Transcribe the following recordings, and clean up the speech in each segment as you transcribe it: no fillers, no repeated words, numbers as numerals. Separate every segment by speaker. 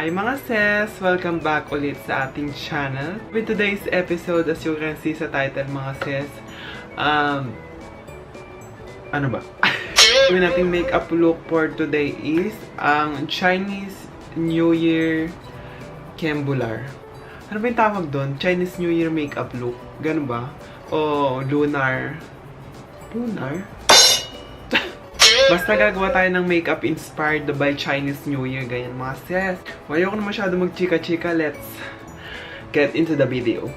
Speaker 1: Hi mga sis! Welcome back ulit sa ating channel. With today's episode, as you can see sa title mga sis, ano ba? Yung nating makeup look for today is ang Chinese New Year Cambular. Ano ba yung tawag doon? Chinese New Year makeup look? Ganun ba? O lunar? Lunar? Basta gagawa tayo ng makeup inspired by Chinese New Year, ganyan mga sis. Ayoko na masyado mag-chika-chika. Let's get into the video.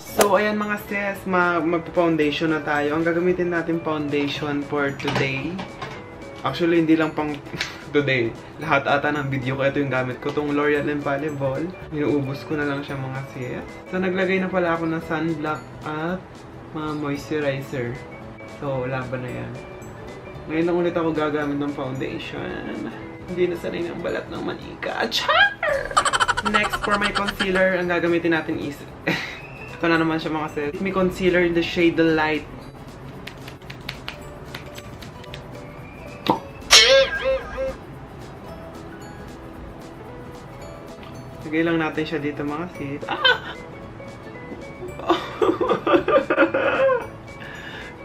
Speaker 1: So, ayan mga sis, magpa-foundation na tayo. Ang gagamitin natin foundation for today. Actually, hindi lang pang today. Lahat ata ng video ko, ito yung gamit ko. Itong Loreal Infallible. Inuubos ko na lang siya mga sis. So, naglagay na pala ako ng sunblock at mga moisturizer. So, laban na yan. Ngayon lang ulit ako gagamit ng foundation. Hindi na sanay ng balat ng manika. Char! Next, for my concealer, ang gagamitin natin is ito na naman siya mga sis. Fit Me concealer in the shade Light. Lagay lang natin siya dito mga sis. Ah!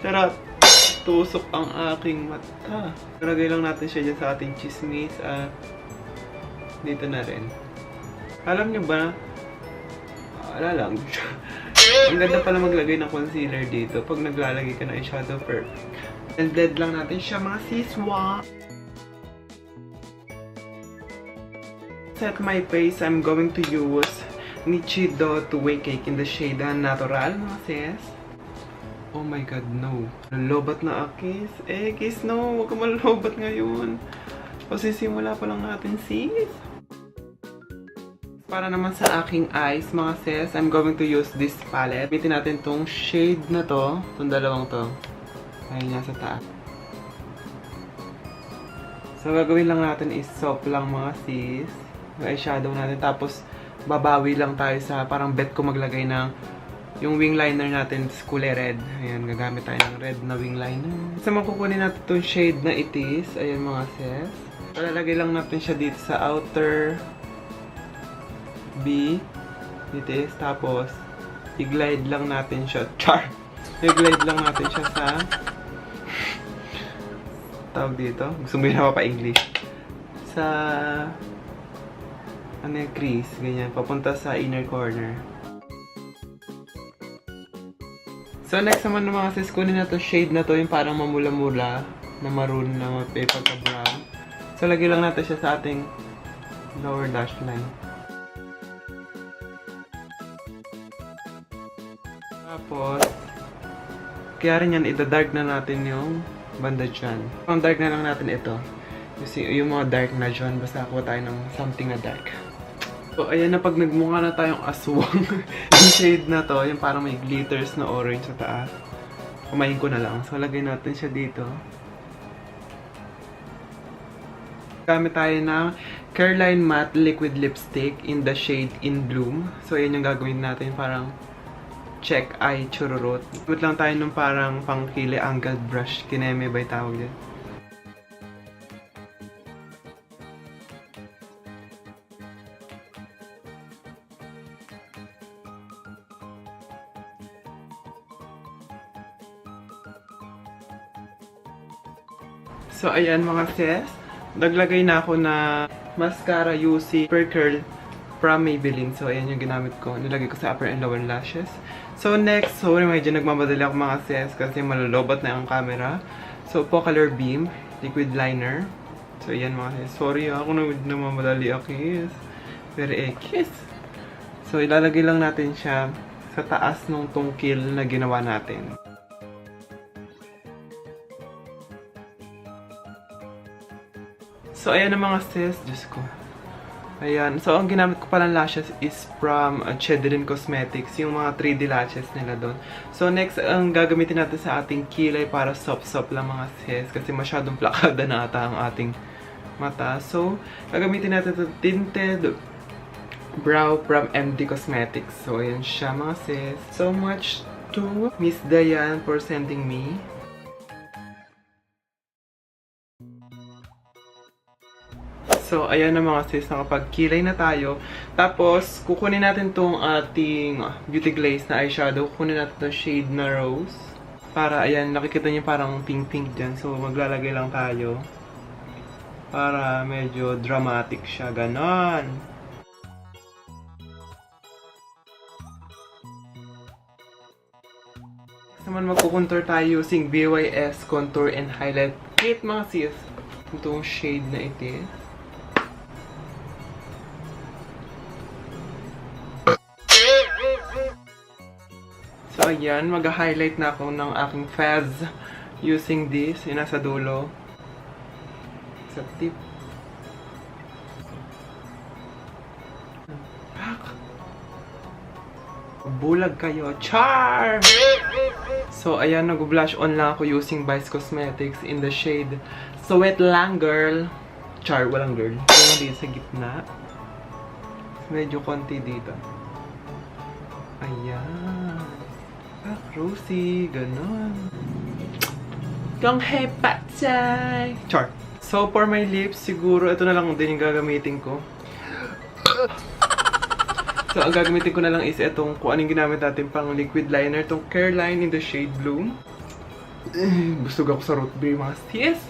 Speaker 1: Charot! Tusok ang aking mata. Lagay lang natin siya dyan sa ating chismis at dito na rin. Alam nyo ba? Wala lang. Ang ganda pala maglagay ng concealer dito pag naglalagay ka ng eyeshadow perfect. And blend lang natin siya mga sis. Wow! Set my face, I'm going to use Nichido two-way cake in the shade Natural, mga sis. Oh my god, no. Nalobat na kiss. Kiss, no. Huwag ka malalobat ngayon. O sisimula pa lang natin, sis. Para naman sa aking eyes, mga sis, I'm going to use this palette. Gamitin natin tong shade na to. Itong dalawang to. Ayun niya sa taas. So, gagawin lang natin is soft lang, mga sis. Eyeshadow natin. Tapos, babawi lang tayo sa parang bet ko maglagay ng yung wing liner natin is kulay red. Ayan, gagamit tayo ng red na wing liner. So, makukunin natin itong shade na itis. Ayan mga sis. Palalagay lang natin siya dito sa outer B. Itis. Tapos, i-glide lang natin siya. Char! I-glide lang natin siya sa tawag dito. Gusto mo yun na pa English. Sa ano yung crease, ganyan, papunta sa inner corner. So, next naman ng mga sis, kunin na to shade na to, yung parang mamula-mula, na maroon na pagka-brown. So, lagay lang natin siya sa ating lower lash line. Tapos, kaya rin yan, ida-dark na natin yung banda dyan. Ang dark na lang natin ito. Yung mga dark na dyan, basta kuha tayo ng something na dark. So, ayan na, pag nagmukha na tayong aswang, yung shade na to, yung parang may glitters na orange sa taas. Kumain ko na lang. So, lagay natin siya dito. Gamit tayo ng Careline Matte Liquid Lipstick in the shade In Bloom. So, ayan yung gagawin natin, parang check eye chururot. Gamit lang tayo ng parang pangkili angled brush. Kineme ba yung tawag dyan? So, ayan mga sis. Naglagay na ako na mascara UC Per Curl from Maybelline. So, ayan yung ginamit ko. Nilagay ko sa upper and lower lashes. So, next. Sorry, medyo nagmamadali ako mga sis kasi malulobot na ang camera. So, Color Beam Liquid Liner. So, ayan mga sis. Sorry ako na nagmamadali ako. Pero kiss. So, ilalagay lang natin siya sa taas ng tungkil na ginawa natin. So, ayan ang mga sis. Diyos ko. Ayan. So, ang ginamit ko palang lashes is from Chedelyn Cosmetics. Yung mga 3D lashes nila doon. So, next, ang gagamitin natin sa ating kilay para soft-soft lang mga sis. Kasi masyadong plakada na ata ang ating mata. So, gagamitin natin ito tinted brow from MD Cosmetics. So, ayan siya mga sis. So much to Miss Diane for sending me. So, ayan na mga sis, nakapagkilay na tayo. Tapos, kukunin natin tong ating beauty glaze na eyeshadow. Kukunin natin tong shade na rose. Para, ayan, nakikita niyo parang pink-pink dyan. So, maglalagay lang tayo. Para medyo dramatic siya. Ganon. Next naman, magkukontour tayo using BYS Contour and Highlight Kit, mga sis. Itong shade na ito. So, ayan, mag-highlight na ako ng aking faz using this. Yung nasa dulo. Sa tip. Bulag kayo. Char! So, ayan, nag-blush on lang ako using Vice Cosmetics in the shade Sweetlang, girl. Char, walang girl. Walang dito sa gitna. Medyo konti dito. Ayan. Rosy, ganon. Kung hepatay. Char. So, for my lips, siguro ito na lang din yung gagamitin ko. So, ang gagamitin ko na lang is itong kung anong ginamit natin pang liquid liner. Itong Careline in the shade Bloom. Busog ako sa root beer, mga sis.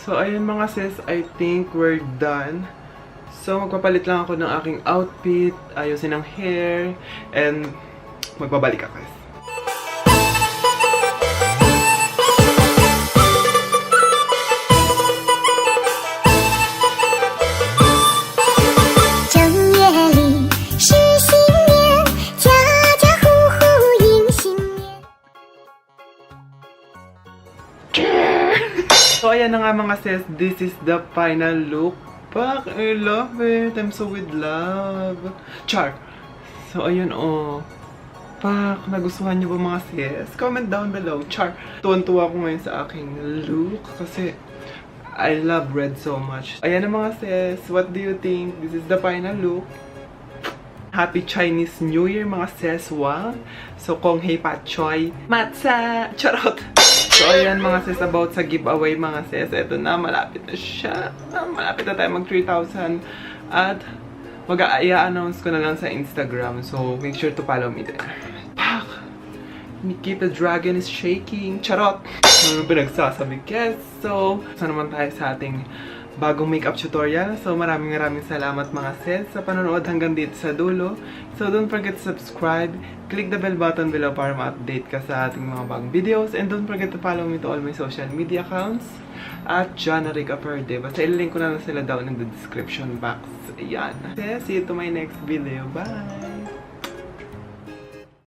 Speaker 1: So, ayun mga sis, I think we're done. So, magpapalit lang ako ng aking outfit, ayusin ang hair, and magbabalik ako. So, ayan na nga mga sis, this is the final look. Pak, I love it. I'm so with love. Char! So, ayun oh. Pak, nagustuhan niyo ba mga sis? Comment down below. Char! Tuwan-tuwa ako ngayon sa aking look kasi I love red so much. Ayan na mga sis. What do you think? This is the final look. Happy Chinese New Year mga sis. Wow! So, kung hey pa choy, matza! Charot! So, ayan mga sis, about sa giveaway mga sis. Ito na, malapit na siya. Malapit na tayo mag 3,000. At mag-i-announce ko na lang sa Instagram. So, make sure to follow me there. Pak! Nikita Dragon is shaking. Charot! Ano pinagsasabi? Yes! So, naman tayo sa ating bagong makeup tutorial. So, maraming salamat mga sis sa panonood hanggang dito sa dulo. So, don't forget to subscribe. Click the bell button below para ma-update ka sa ating mga bagong videos. And don't forget to follow me to all my social media accounts at JanaRickaFerde. Basta ililink ko na lang sila down in the description box. Ayan. See you to my next video. Bye!